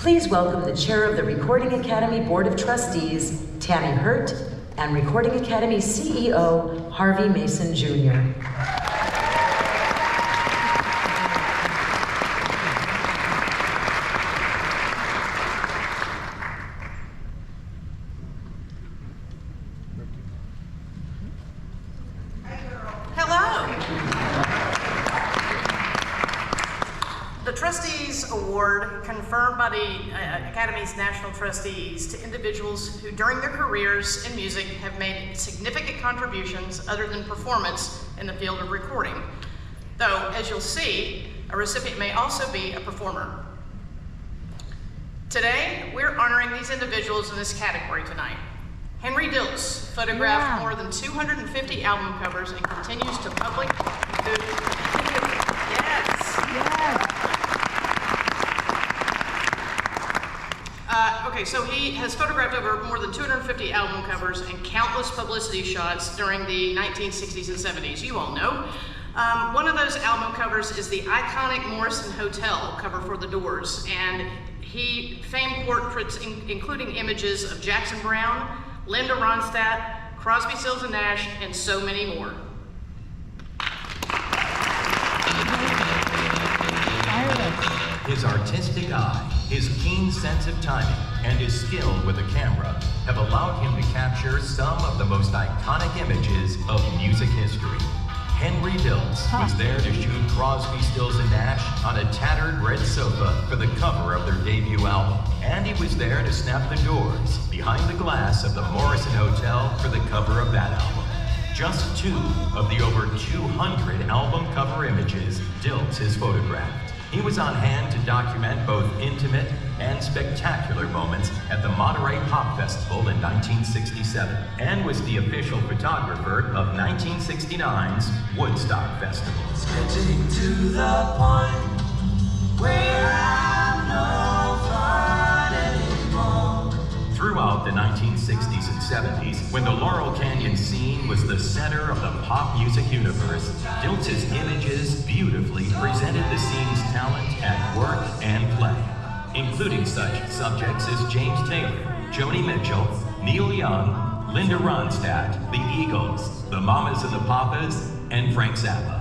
Please welcome the chair of the Recording Academy Board of Trustees, Tammy Hurt, and Recording Academy CEO, Harvey Mason Jr. The Trustees Award, conferred by the Academy's National Trustees to individuals who during their careers in music have made significant contributions other than performance in the field of recording. Though, as you'll see, a recipient may also be a performer. Today, we're honoring these individuals in this category tonight. Henry Diltz photographed more than 250 album covers and continues to so he has photographed over more than 250 album covers and countless publicity shots during the 1960s and 70s. You all know. One of those album covers is the iconic Morrison Hotel cover for The Doors, and he famed portraits including images of Jackson Browne, Linda Ronstadt, Crosby, Stills and Nash, and so many more. His artistic eye, his keen sense of timing, and his skill with a camera have allowed him to capture some of the most iconic images of music history. Henry Diltz was there to shoot Crosby, Stills and Nash on a tattered red sofa for the cover of their debut album. And he was there to snap the Doors behind the glass of the Morrison Hotel for the cover of that album. Just 2 of the over 200 album cover images Diltz has photographed. He was on hand to document both intimate and spectacular moments at the Monterey Pop Festival in 1967, and was the official photographer of 1969's Woodstock Festival. It's getting to the point where I'm no fun anymore. Throughout the 1960s and 70s, when the Laurel Canyon scene was the center of the pop music universe, Diltz's images beautifully presented the scene's talent at work and play, including such subjects as James Taylor, Joni Mitchell, Neil Young, Linda Ronstadt, the Eagles, the Mamas and the Papas, and Frank Zappa.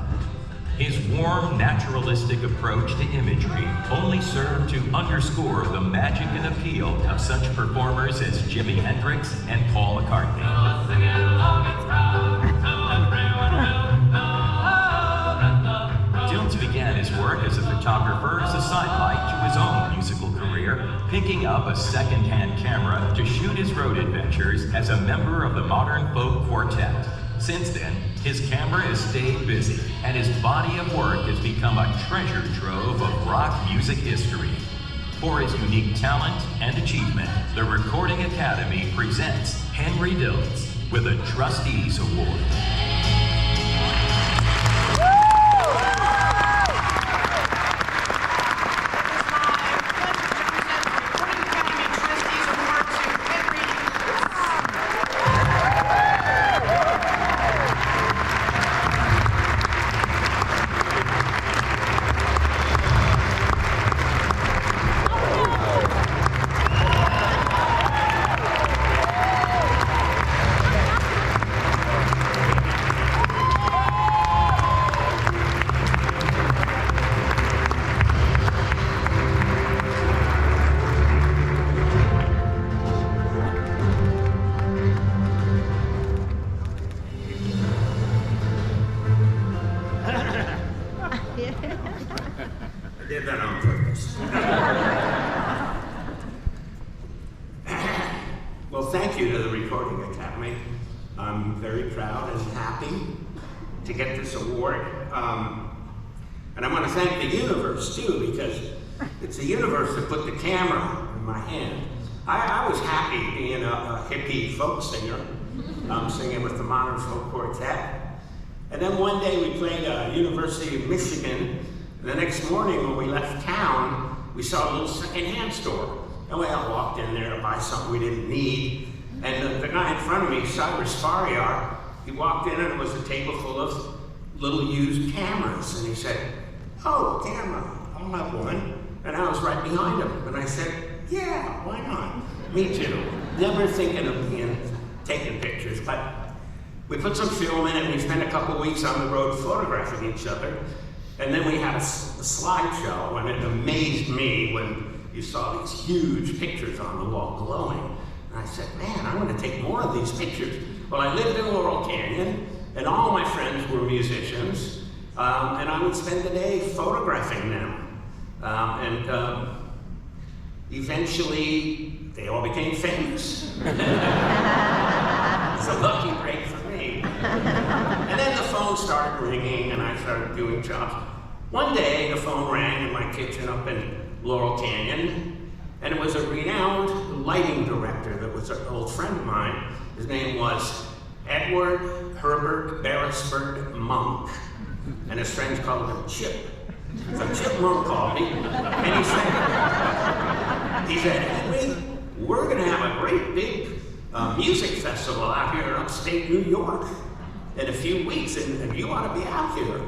His warm, naturalistic approach to imagery only served to underscore the magic and appeal of such performers as Jimi Hendrix and Paul McCartney. Diltz began his work as a photographer as a sidelight to his own musical career, picking up a second-hand camera to shoot his road adventures as a member of the Modern Folk Quartet. Since then, his camera has stayed busy, and his body of work has become a treasure trove of rock music history. For his unique talent and achievement, the Recording Academy presents Henry Diltz with a Trustees Award. Did that on purpose. Well, thank you to the Recording Academy. I'm very proud and happy to get this award. And I want to thank the universe, too, because it's the universe that put the camera in my hand. I was happy being a hippie folk singer, singing with the Modern Folk Quartet. And then one day we played University of Michigan. The next morning when we left town, we saw a little secondhand store. And we all walked in there to buy something we didn't need. And the guy in front of me, Cyrus Fariar, he walked in and it was a table full of little used cameras. And he said, "Oh, a camera, I'll have one." And I was right behind him. And I said, yeah, why not? Me too. Never thinking of taking pictures, but we put some film in it and we spent a couple weeks on the road photographing each other. And then we had a slideshow, and it amazed me when you saw these huge pictures on the wall glowing. And I said, man, I want to take more of these pictures. Well, I lived in Laurel Canyon, and all my friends were musicians, and I would spend the day photographing them. Eventually, they all became famous. It's a lucky break for me. And then the phone started ringing, and I started doing jobs. One day, the phone rang in my kitchen up in Laurel Canyon, and it was a renowned lighting director that was an old friend of mine. His name was Edward Herbert Beresford Monk, and his friends called him Chip. So Chip Monk called me, and he said, Henry, we're gonna have a great big music festival out here in upstate New York in a few weeks, and you ought to be out here.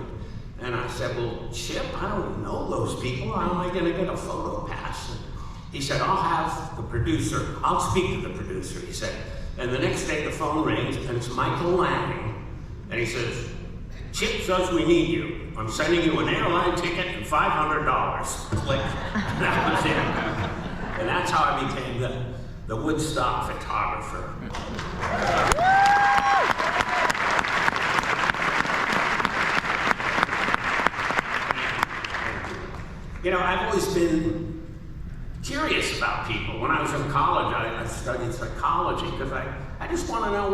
And I said, well, Chip, I don't know those people. How am I gonna get a photo pass? And he said, I'll have the producer, I'll speak to the producer, he said. And the next day the phone rings, and it's Michael Lang, and he says, Chip says we need you. I'm sending you an airline ticket and $500. Click. That was it. And that's how I became the Woodstock photographer. You know, I've always been curious about people. When I was in college, I studied psychology because I just want to know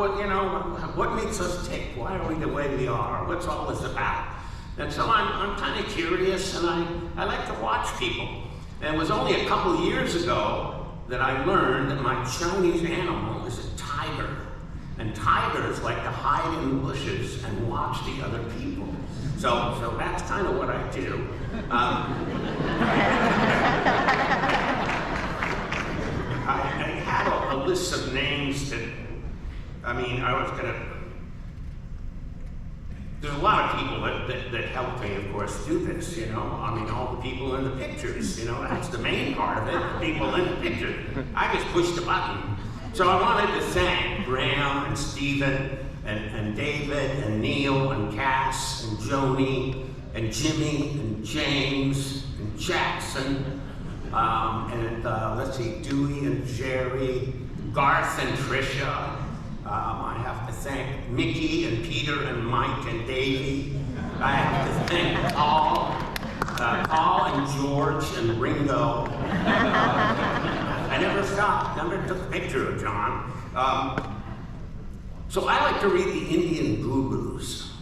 what makes us tick. Why are we the way we are? What's all this about? And so I'm kind of curious, and I like to watch people. And it was only a couple years ago that I learned that my Chinese animal is a tiger. And tigers like to hide in the bushes and watch the other people. So that's kind of what I do. I had a list of names that, there's a lot of people that helped me, of course, do this, all the people in the pictures, that's the main part of it, the people in the pictures. I just pushed a button. So I wanted to thank Graham and Stephen and David and Neil and Cass and Joni and Jimmy and James and Jackson, Dewey and Jerry, Garth and Tricia. I have to thank Mickey and Peter and Mike and Davey. I have to thank Paul and George and Ringo. I never stopped, never took a picture of John. So I like to read the Indian gurus,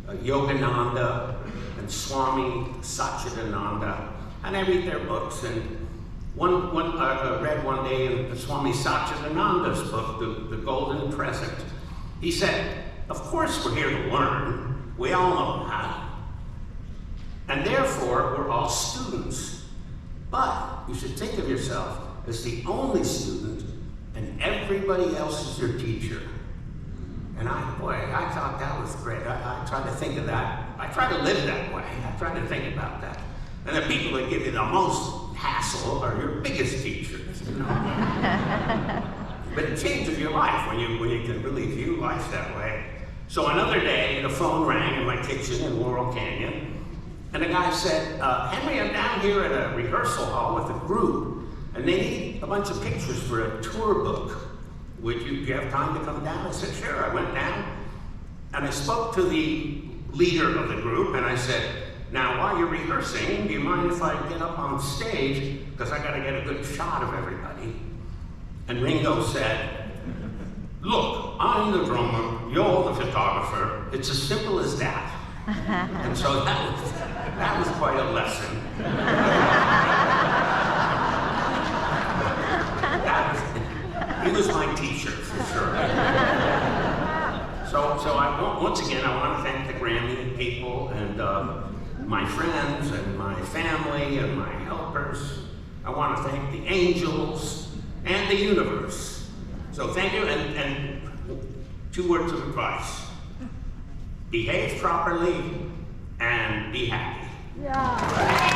Yogananda and Swami Satchidananda, and I read their books. And I read one day in Swami Satchidananda's book, The Golden Present. He said, of course we're here to learn. We all know that. And therefore, we're all students. But you should think of yourself as the only student, and everybody else is your teacher. And I thought that was great. I tried to think of that. I try to live that way. I try to think about that. And the people that give you the most hassle are your biggest teachers, But it changes your life when you can really view life that way. So another day, the phone rang in my kitchen in Laurel Canyon, and the guy said, Henry, I'm down here at a rehearsal hall with a group, and they need a bunch of pictures for a tour book. Do you have time to come down? I said, sure. I went down, and I spoke to the leader of the group, and I said, now, while you're rehearsing, do you mind if I get up on stage? Because I got to get a good shot of everybody. And Ringo said, look, I'm the drummer, you're the photographer. It's as simple as that. And so that was quite a lesson. He was my teacher, for sure. So once again, I want to thank the Grammy people and my friends and my family and my helpers. I want to thank the angels and the universe. So thank you, and 2 words of advice. Behave properly and be happy. Yeah.